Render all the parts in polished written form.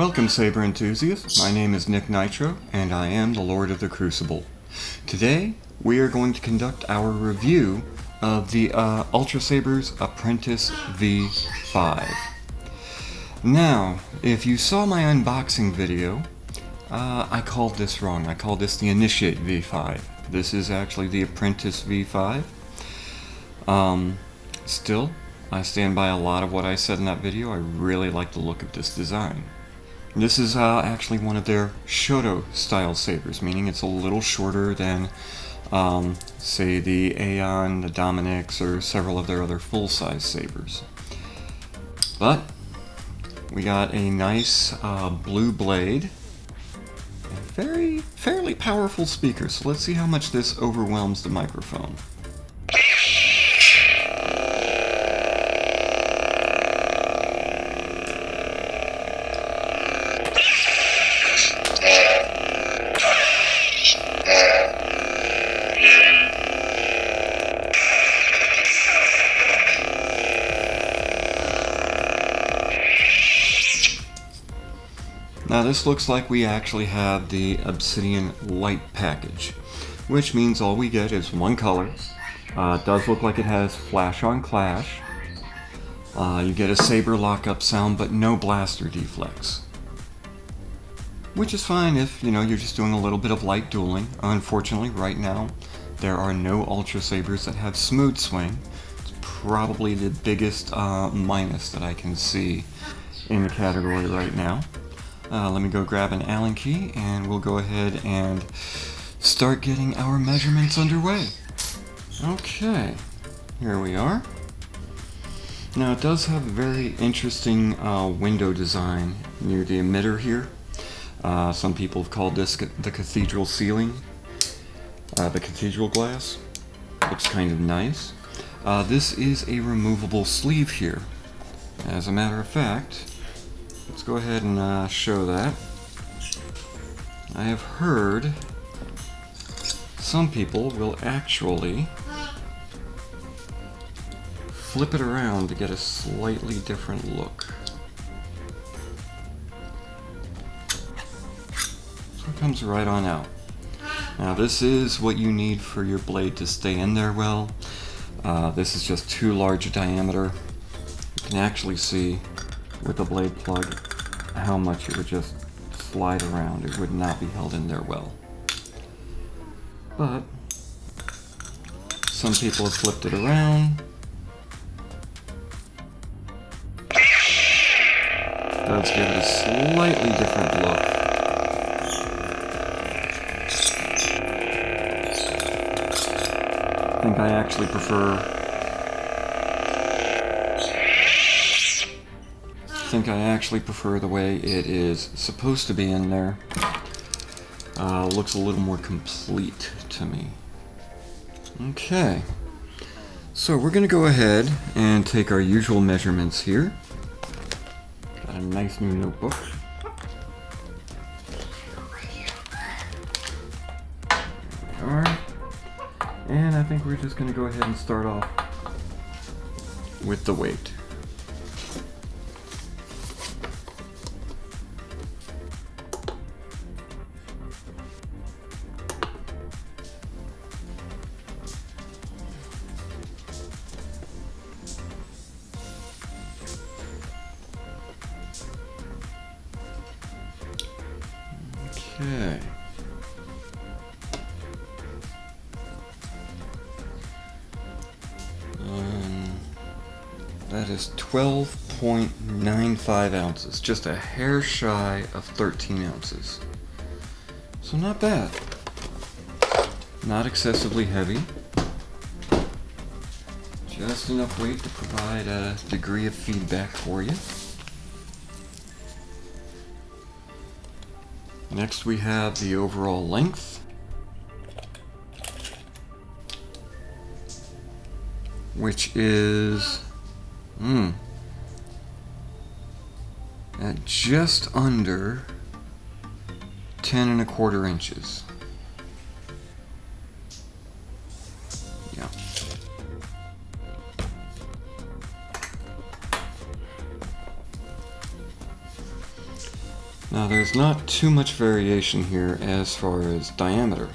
Welcome, saber enthusiasts. My name is Nick Nitro, and I am the Lord of the Crucible. Today, we are going to conduct our review of the Ultrasabers Apprentice V5. Now, if you saw my unboxing video, I called this wrong. I called this the Initiate V5. This is actually the Apprentice V5. Still, I stand by a lot of what I said in that video. I really like the look of this design. This is actually one of their Shoto style sabers, meaning it's a little shorter than, say, the Aeon, the Dominix, or several of their other full-size sabers. But we got a nice blue blade, and fairly powerful speaker. So let's see how much this overwhelms the microphone. Now this looks like we actually have the Obsidian Lite package, which means all we get is one color. It does look like it has flash on clash. You get a saber lockup sound, but no blaster deflex. Which is fine if, you're just doing a little bit of light dueling. Unfortunately, right now, there are no Ultra Sabers that have smooth swing. It's probably the biggest minus that I can see in the category right now. Let me go grab an Allen key and we'll go ahead and start getting our measurements underway. Okay, here we are. Now it does have a very interesting window design near the emitter here. Some people have called this the cathedral ceiling, the cathedral glass. Looks kind of nice. This is a removable sleeve here. As a matter of fact, let's go ahead and show that. I have heard some people will actually flip it around to get a slightly different look. So it comes right on out. Now this is what you need for your blade to stay in there well. This is just too large a diameter. You can actually see with the blade plug how much it would just slide around. It would not be held in there well. But some people have flipped it around. It does give it a slightly different look. I think I actually prefer the way it is supposed to be in there. Looks a little more complete to me. Okay, so we're going to go ahead and take our usual measurements here. Got a nice new notebook. There we are. And I think we're just going to go ahead and start off with the weight. Okay. That is 12.95 ounces, just a hair shy of 13 ounces. So not bad. Not excessively heavy. Just enough weight to provide a degree of feedback for you. Next we have the overall length, which is at just under 10¼ inches. Yeah. Now there's not too much variation here as far as diameter.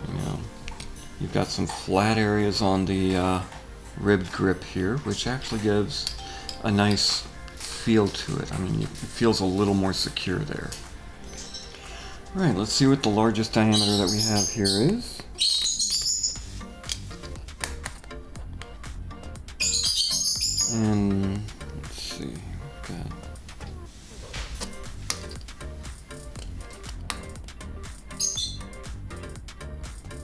You know, you've got some flat areas on the ribbed grip here, which actually gives a nice feel to it. I mean, it feels a little more secure there. Alright, let's see what the largest diameter that we have here is. And let's see, we've got,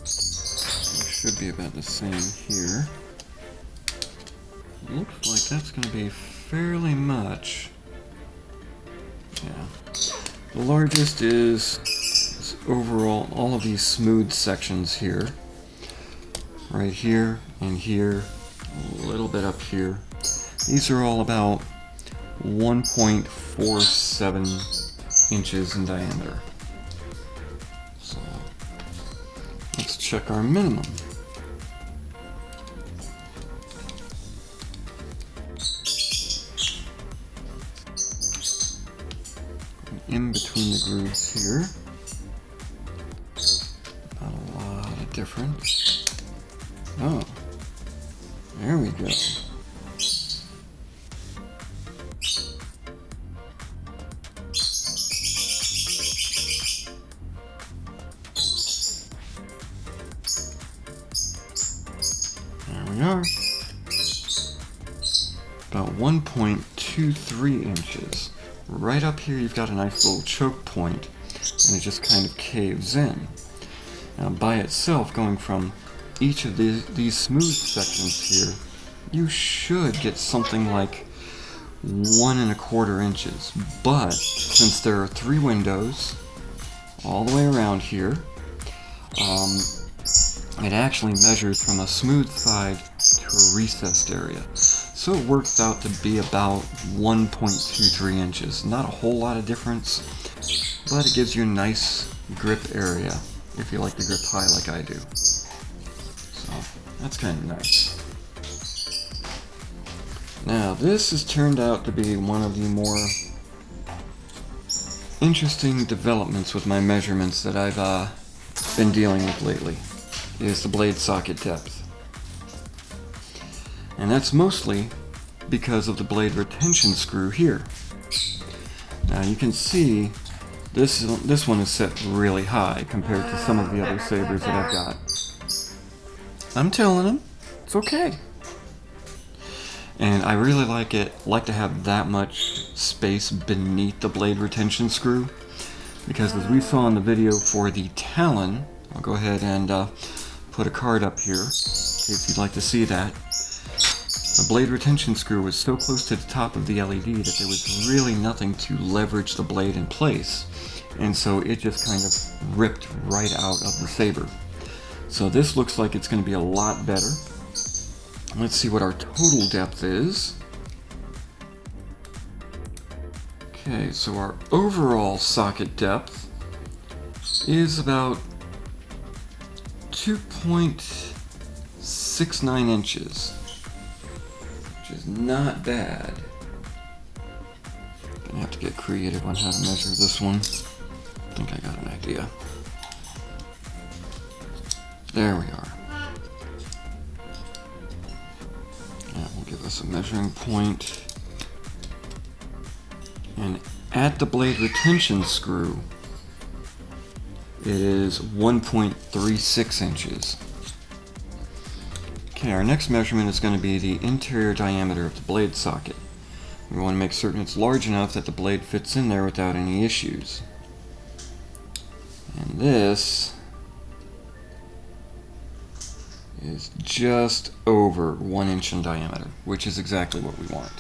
should be about the same here. Looks like that's going to be fairly much. Yeah. The largest is overall all of these smooth sections here. Right here and here, a little bit up here. These are all about 1.47 inches in diameter. So let's check our minimum. In between the grooves here. Not a lot of difference. Oh, there we go. There we are. About 1.23 inches. Right up here you've got a nice little choke point, and it just kind of caves in. Now by itself, going from each of these smooth sections here, you should get something like 1¼ inches. But since there are 3 windows all the way around here, it actually measures from a smooth side to a recessed area. So it works out to be about 1.23 inches. Not a whole lot of difference, but it gives you a nice grip area if you like to grip high like I do. So that's kind of nice. Now this has turned out to be one of the more interesting developments with my measurements that I've been dealing with lately, is the blade socket depth. And that's mostly because of the blade retention screw here. Now you can see this one is set really high compared to some of the other sabers that I've got. I'm telling them, it's okay. And I really like to have that much space beneath the blade retention screw, because as we saw in the video for the Talon, I'll go ahead and put a card up here in case you'd like to see that. The blade retention screw was so close to the top of the LED that there was really nothing to leverage the blade in place, and so it just kind of ripped right out of the saber. So this looks like it's going to be a lot better. Let's see what our total depth is. Okay, so our overall socket depth is about 2.69 inches. Which is not bad. Gonna have to get creative on how to measure this one. I think I got an idea. There we are. That will give us a measuring point. And at the blade retention screw, it is 1.36 inches. Okay, our next measurement is going to be the interior diameter of the blade socket. We want to make certain it's large enough that the blade fits in there without any issues. And this is just over 1 inch in diameter, which is exactly what we want.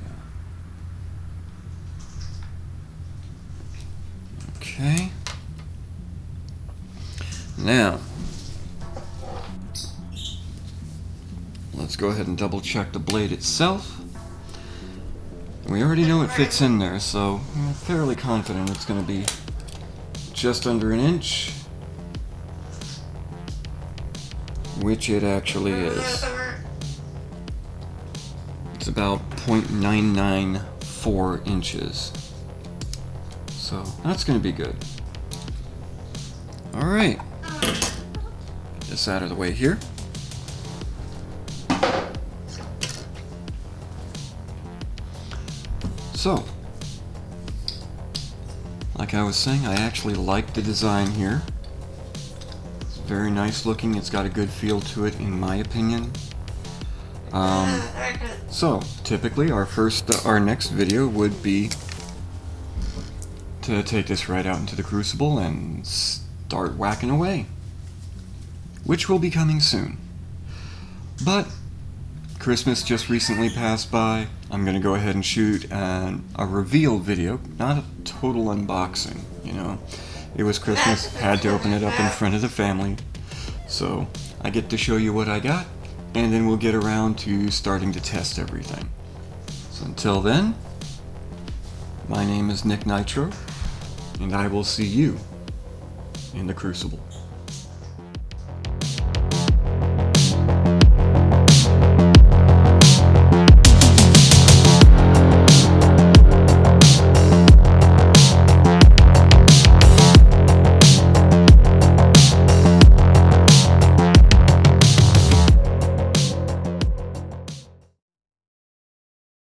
Yeah. Okay. Now, let's go ahead and double check the blade itself. We already know it fits in there, so I'm fairly confident it's going to be just under 1 inch, which it actually is. It's about 0.994 inches. So that's going to be good. Alright, this out of the way here. So, like I was saying, I actually like the design here. It's very nice looking, it's got a good feel to it in my opinion. So, typically our next video would be to take this right out into the Crucible and start whacking away, which will be coming soon. But Christmas just recently passed by. I'm gonna go ahead and shoot a reveal video, not a total unboxing, you know. It was Christmas, had to open it up in front of the family, so I get to show you what I got, and then we'll get around to starting to test everything. So until then, my name is Nick Nitro, and I will see you in the Crucible.